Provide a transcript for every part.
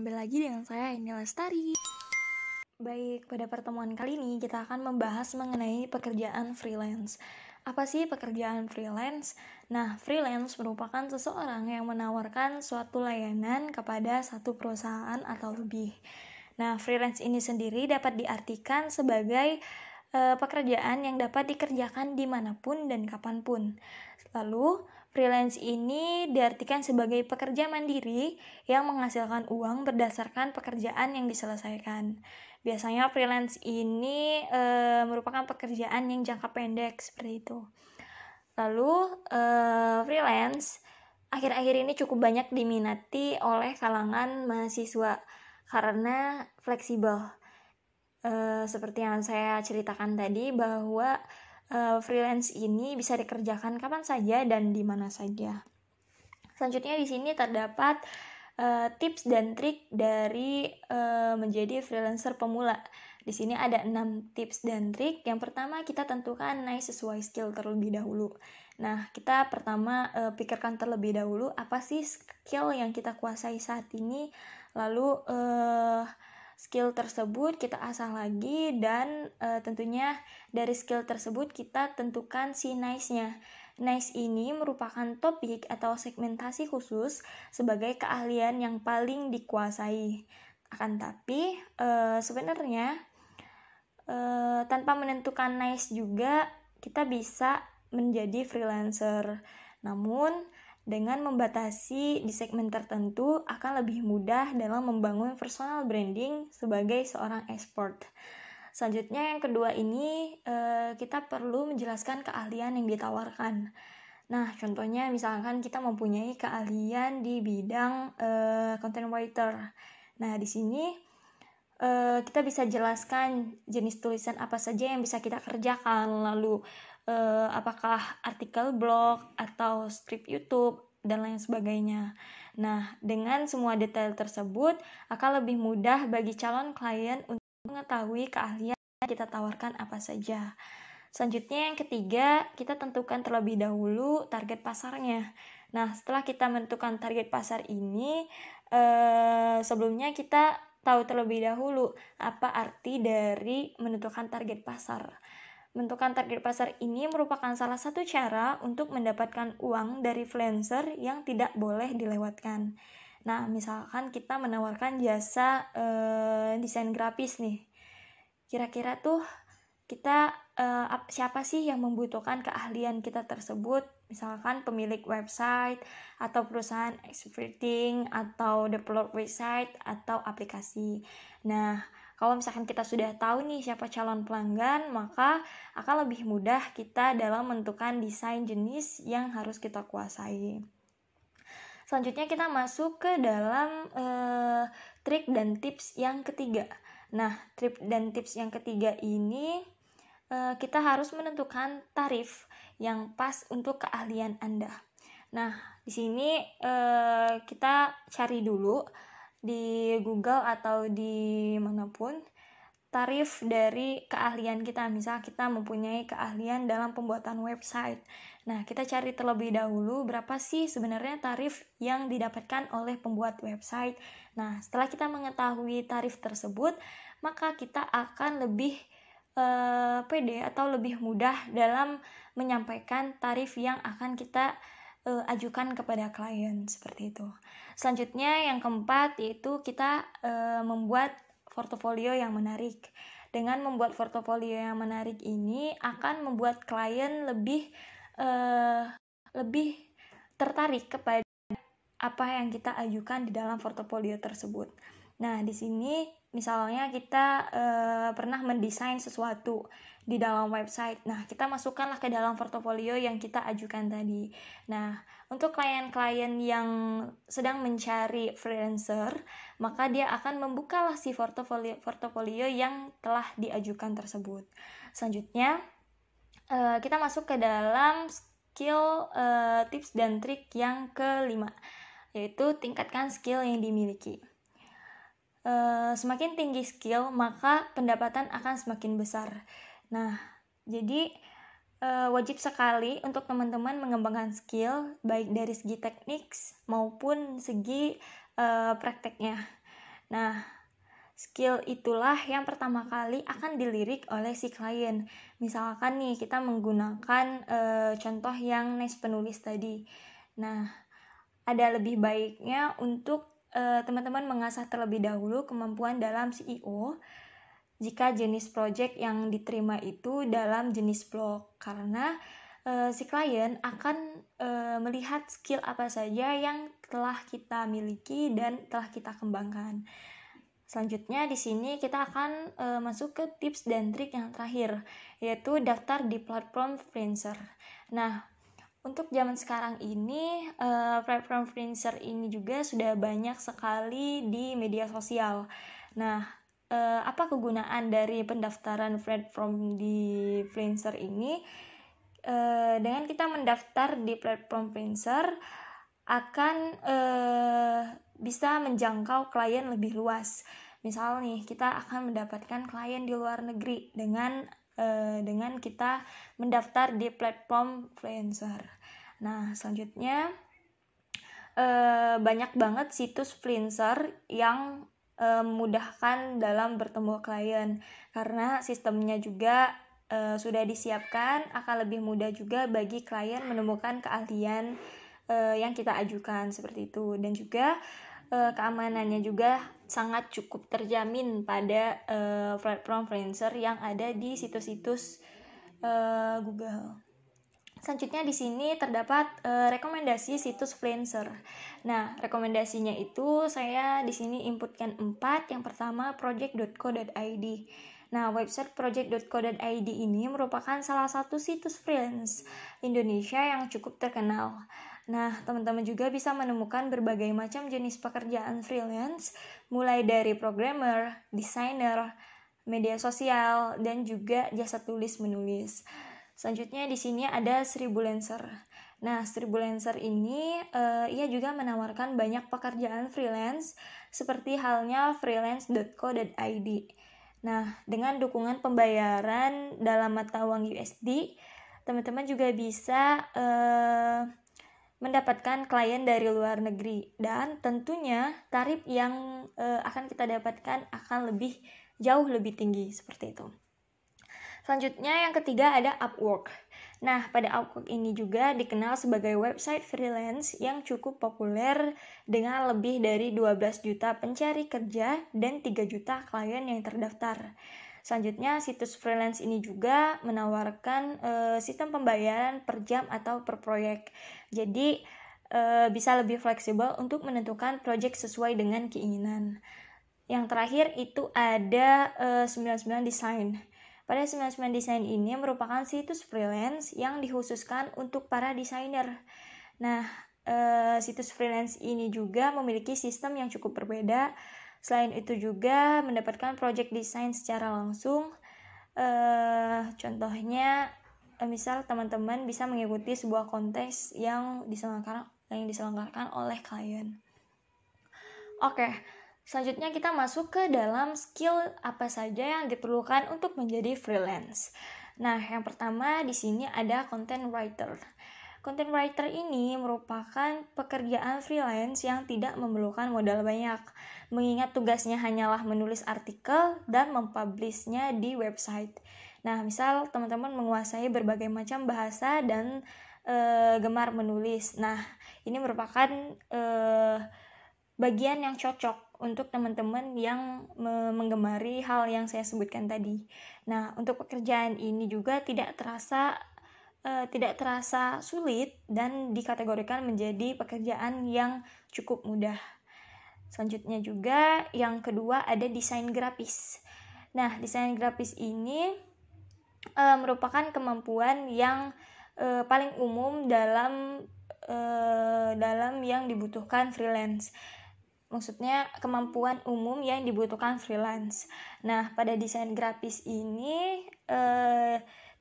kembali lagi dengan saya Eni Lestari. Baik, pada pertemuan kali ini kita akan membahas mengenai pekerjaan freelance. Apa sih pekerjaan freelance? Nah, freelance merupakan seseorang yang menawarkan suatu layanan kepada satu perusahaan atau lebih. Nah, freelance ini sendiri dapat diartikan sebagai pekerjaan yang dapat dikerjakan dimanapun dan kapanpun. Lalu, freelance ini diartikan sebagai pekerja mandiri yang menghasilkan uang berdasarkan pekerjaan yang diselesaikan. Biasanya freelance ini merupakan pekerjaan yang jangka pendek seperti itu. Lalu, freelance akhir-akhir ini cukup banyak diminati oleh kalangan mahasiswa karena fleksibel. Seperti yang saya ceritakan tadi bahwa freelance ini bisa dikerjakan kapan saja dan di mana saja. Selanjutnya di sini terdapat tips dan trik dari menjadi freelancer pemula. Di sini ada 6 tips dan trik. Yang pertama, kita tentukan niche sesuai skill terlebih dahulu. Nah, kita pertama pikirkan terlebih dahulu apa sih skill yang kita kuasai saat ini. Lalu skill tersebut kita asah lagi dan tentunya dari skill tersebut kita tentukan si niche-nya. Niche ini merupakan topik atau segmentasi khusus sebagai keahlian yang paling dikuasai. Akan tapi sebenarnya tanpa menentukan niche juga kita bisa menjadi freelancer. Namun dengan membatasi di segmen tertentu akan lebih mudah dalam membangun personal branding sebagai seorang expert. Selanjutnya yang kedua ini kita perlu menjelaskan keahlian yang ditawarkan. Nah, contohnya misalkan kita mempunyai keahlian di bidang content writer. Nah, di sini kita bisa jelaskan jenis tulisan apa saja yang bisa kita kerjakan, lalu apakah artikel blog atau strip YouTube dan lain sebagainya. Nah, dengan semua detail tersebut akan lebih mudah bagi calon klien untuk mengetahui keahlian yang kita tawarkan apa saja. Selanjutnya yang ketiga, kita tentukan terlebih dahulu target pasarnya. Nah, setelah kita menentukan target pasar ini, sebelumnya kita tahu terlebih dahulu apa arti dari menentukan target pasar. Menentukan target pasar ini merupakan salah satu cara untuk mendapatkan uang dari freelancer yang tidak boleh dilewatkan. Nah, misalkan kita menawarkan jasa desain grafis nih. Kira-kira tuh kita siapa sih yang membutuhkan keahlian kita tersebut? Misalkan pemilik website atau perusahaan experting atau develop website atau aplikasi. Nah, kalau misalkan kita sudah tahu nih siapa calon pelanggan, maka akan lebih mudah kita dalam menentukan desain jenis yang harus kita kuasai. Selanjutnya kita masuk ke dalam trik dan tips yang ketiga. Nah, trik dan tips yang ketiga ini kita harus menentukan tarif yang pas untuk keahlian Anda. Nah, di sini kita cari dulu di Google atau di manapun tarif dari keahlian kita. Misal kita mempunyai keahlian dalam pembuatan website. Nah, kita cari terlebih dahulu berapa sih sebenarnya tarif yang didapatkan oleh pembuat website. Nah, setelah kita mengetahui tarif tersebut, maka kita akan lebih pede atau lebih mudah dalam menyampaikan tarif yang akan kita ajukan kepada klien, seperti itu. Selanjutnya yang keempat yaitu kita membuat portofolio yang menarik. Dengan membuat portofolio yang menarik ini akan membuat klien lebih tertarik kepada apa yang kita ajukan di dalam portofolio tersebut. Nah, di sini misalnya kita pernah mendesain sesuatu di dalam website. Nah, kita masukkanlah ke dalam portofolio yang kita ajukan tadi. Nah, untuk klien-klien yang sedang mencari freelancer, maka dia akan membukalah si portofolio yang telah diajukan tersebut. Selanjutnya, kita masuk ke dalam skill tips dan trik yang kelima, yaitu tingkatkan skill yang dimiliki. Semakin tinggi skill, maka pendapatan akan semakin besar. Nah, jadi wajib sekali untuk teman-teman mengembangkan skill baik dari segi teknik maupun segi prakteknya. Nah, skill itulah yang pertama kali akan dilirik oleh si klien. Misalkan nih kita menggunakan contoh yang nice penulis tadi. Nah, ada lebih baiknya untuk teman-teman mengasah terlebih dahulu kemampuan dalam CEO jika jenis project yang diterima itu dalam jenis blog, karena si klien akan melihat skill apa saja yang telah kita miliki dan telah kita kembangkan. Selanjutnya di sini kita akan masuk ke tips dan trik yang terakhir, yaitu daftar di platform freelancer. Nah, untuk zaman sekarang ini platform freelancer ini juga sudah banyak sekali di media sosial. Nah, apa kegunaan dari pendaftaran platform di freelancer ini? Dengan kita mendaftar di platform freelancer akan bisa menjangkau klien lebih luas. Misal nih, kita akan mendapatkan klien di luar negeri dengan kita mendaftar di platform freelancer. Nah, selanjutnya banyak banget situs freelancer yang memudahkan dalam bertemu klien, karena sistemnya juga sudah disiapkan, akan lebih mudah juga bagi klien menemukan keahlian yang kita ajukan seperti itu. Dan juga keamanannya juga sangat cukup terjamin pada platform freelancer yang ada di situs-situs Google. Selanjutnya di sini terdapat rekomendasi situs freelancer. Nah, rekomendasinya itu saya di sini inputkan 4. Yang pertama, project.co.id. Nah, website project.co.id ini merupakan salah satu situs freelance Indonesia yang cukup terkenal. Nah, teman-teman juga bisa menemukan berbagai macam jenis pekerjaan freelance, mulai dari programmer, desainer, media sosial, dan juga jasa tulis-menulis. Selanjutnya di sini ada Sribulancer. Nah, Sribulancer ini ia juga menawarkan banyak pekerjaan freelance seperti halnya freelance.co.id. Nah, dengan dukungan pembayaran dalam mata uang USD, teman-teman juga bisa mendapatkan klien dari luar negeri, dan tentunya tarif yang akan kita dapatkan akan jauh lebih tinggi seperti itu. Selanjutnya yang ketiga ada Upwork. Nah, pada Upwork ini juga dikenal sebagai website freelance yang cukup populer dengan lebih dari 12 juta pencari kerja dan 3 juta klien yang terdaftar. Selanjutnya, situs freelance ini juga menawarkan sistem pembayaran per jam atau per proyek. Jadi, bisa lebih fleksibel untuk menentukan proyek sesuai dengan keinginan. Yang terakhir itu ada 99 Design. Pada 99 Design ini merupakan situs freelance yang dikhususkan untuk para desainer. Nah, situs freelance ini juga memiliki sistem yang cukup berbeda. Selain itu juga mendapatkan project design secara langsung. Contohnya, misal teman-teman bisa mengikuti sebuah kontes yang diselenggarakan oleh klien. Oke. Selanjutnya kita masuk ke dalam skill apa saja yang diperlukan untuk menjadi freelance. Nah, yang pertama di sini ada content writer. Content writer ini merupakan pekerjaan freelance yang tidak memerlukan modal banyak, mengingat tugasnya hanyalah menulis artikel dan mempublishnya di website. Nah, misal teman-teman menguasai berbagai macam bahasa dan gemar menulis. Nah, ini merupakan bagian yang cocok untuk teman-teman yang menggemari hal yang saya sebutkan tadi. Nah, untuk pekerjaan ini juga tidak terasa sulit dan dikategorikan menjadi pekerjaan yang cukup mudah. Selanjutnya juga yang kedua ada desain grafis. Nah, desain grafis ini merupakan kemampuan yang paling umum dalam yang dibutuhkan freelance. Maksudnya kemampuan umum yang dibutuhkan freelance. Nah, pada desain grafis ini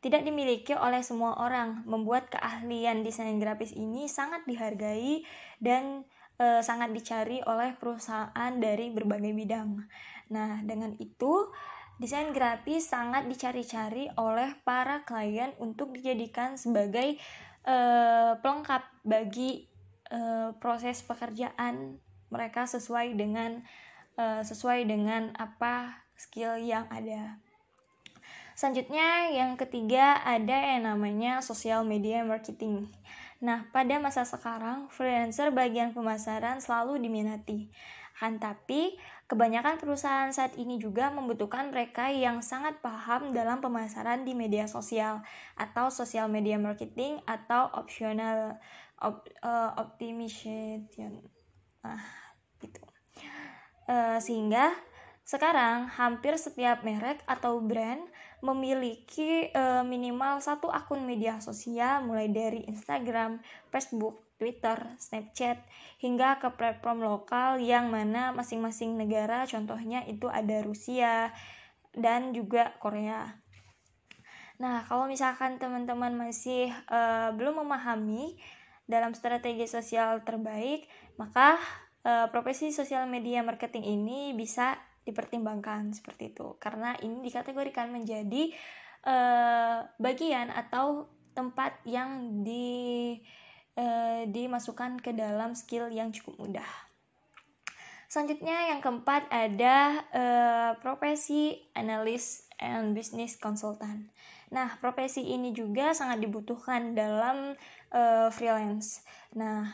tidak dimiliki oleh semua orang. Membuat keahlian desain grafis ini sangat dihargai dan sangat dicari oleh perusahaan dari berbagai bidang. Nah, dengan itu desain grafis sangat dicari-cari oleh para klien untuk dijadikan sebagai pelengkap bagi proses pekerjaan mereka sesuai dengan sesuai dengan apa skill yang ada. Selanjutnya yang ketiga ada yang namanya social media marketing. Nah, pada masa sekarang freelancer bagian pemasaran selalu diminati. Tapi kebanyakan perusahaan saat ini juga membutuhkan mereka yang sangat paham dalam pemasaran di media sosial atau social media marketing atau optimization. Nah, gitu. Sehingga sekarang hampir setiap merek atau brand memiliki minimal satu akun media sosial, mulai dari Instagram, Facebook, Twitter, Snapchat, hingga ke platform lokal yang mana masing-masing negara, contohnya itu ada Rusia dan juga Korea. Nah, kalau misalkan teman-teman masih belum memahami dalam strategi sosial terbaik, maka profesi sosial media marketing ini bisa dipertimbangkan seperti itu, karena ini dikategorikan menjadi bagian atau tempat yang dimasukkan ke dalam skill yang cukup mudah. Selanjutnya yang keempat ada profesi analis and business consultant. Nah, profesi ini juga sangat dibutuhkan dalam freelance. Nah,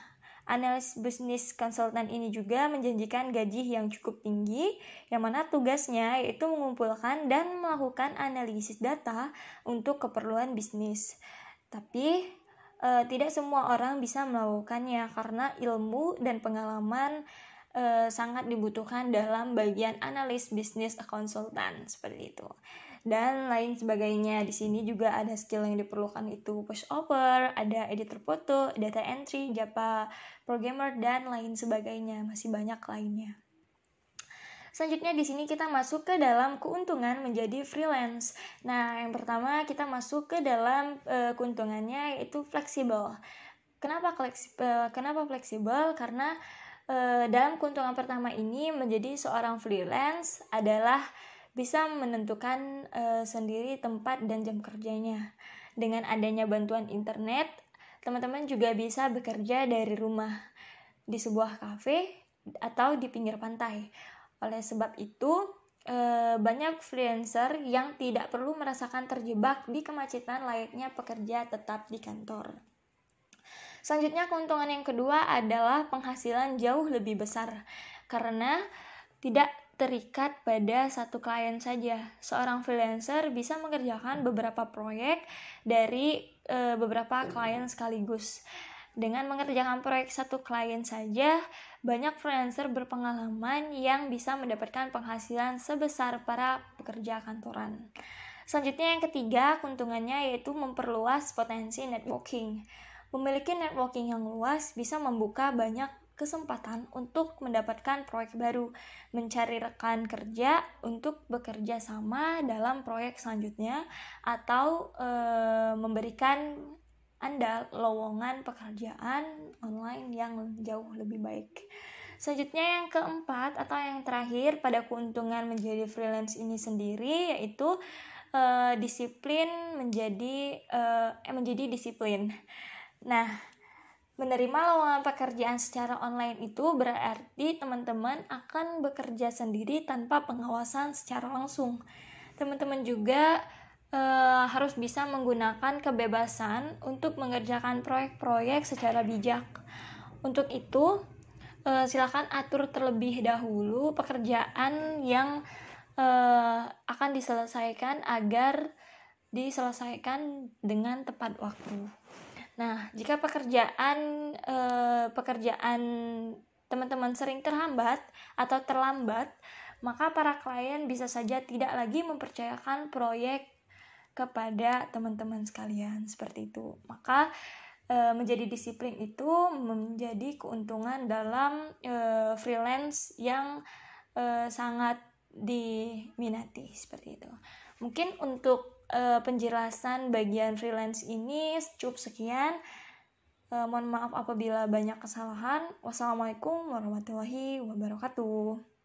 analis bisnis konsultan ini juga menjanjikan gaji yang cukup tinggi, yang mana tugasnya yaitu mengumpulkan dan melakukan analisis data untuk keperluan bisnis. Tapi tidak semua orang bisa melakukannya karena ilmu dan pengalaman sangat dibutuhkan dalam bagian analis bisnis konsultan seperti itu. Dan lain sebagainya. Di sini juga ada skill yang diperlukan, itu push over, ada editor foto, data entry, Java programmer, dan lain sebagainya. Masih banyak lainnya. Selanjutnya di sini kita masuk ke dalam keuntungan menjadi freelance. Nah, yang pertama kita masuk ke dalam keuntungannya, yaitu fleksibel. Kenapa fleksibel? Karena dalam keuntungan pertama ini, menjadi seorang freelance adalah bisa menentukan sendiri tempat dan jam kerjanya. Dengan adanya bantuan internet, teman-teman juga bisa bekerja dari rumah, di sebuah kafe, atau di pinggir pantai. Oleh sebab itu, banyak freelancer yang tidak perlu merasakan terjebak di kemacetan layaknya pekerja tetap di kantor. Selanjutnya, keuntungan yang kedua adalah penghasilan jauh lebih besar, karena tidak terikat pada satu klien saja. Seorang freelancer bisa mengerjakan beberapa proyek dari beberapa klien sekaligus. Dengan mengerjakan proyek satu klien saja, banyak freelancer berpengalaman yang bisa mendapatkan penghasilan sebesar para pekerja kantoran. Selanjutnya yang ketiga, keuntungannya yaitu memperluas potensi networking. Memiliki networking yang luas bisa membuka banyak kesempatan untuk mendapatkan proyek baru, mencari rekan kerja untuk bekerja sama dalam proyek selanjutnya, atau memberikan Anda lowongan pekerjaan online yang jauh lebih baik. Selanjutnya yang keempat atau yang terakhir pada keuntungan menjadi freelance ini sendiri, yaitu menjadi disiplin. Nah, menerima lowongan pekerjaan secara online itu berarti teman-teman akan bekerja sendiri tanpa pengawasan secara langsung. Teman-teman juga harus bisa menggunakan kebebasan untuk mengerjakan proyek-proyek secara bijak. Untuk itu, silakan atur terlebih dahulu pekerjaan yang akan diselesaikan agar diselesaikan dengan tepat waktu. Nah, jika pekerjaan teman-teman sering terhambat atau terlambat, maka para klien bisa saja tidak lagi mempercayakan proyek kepada teman-teman sekalian, seperti itu. Maka menjadi disiplin itu menjadi keuntungan dalam freelance yang sangat diminati, seperti itu. Mungkin untuk penjelasan bagian freelance ini cukup sekian. Mohon maaf apabila banyak kesalahan. Wassalamualaikum warahmatullahi wabarakatuh.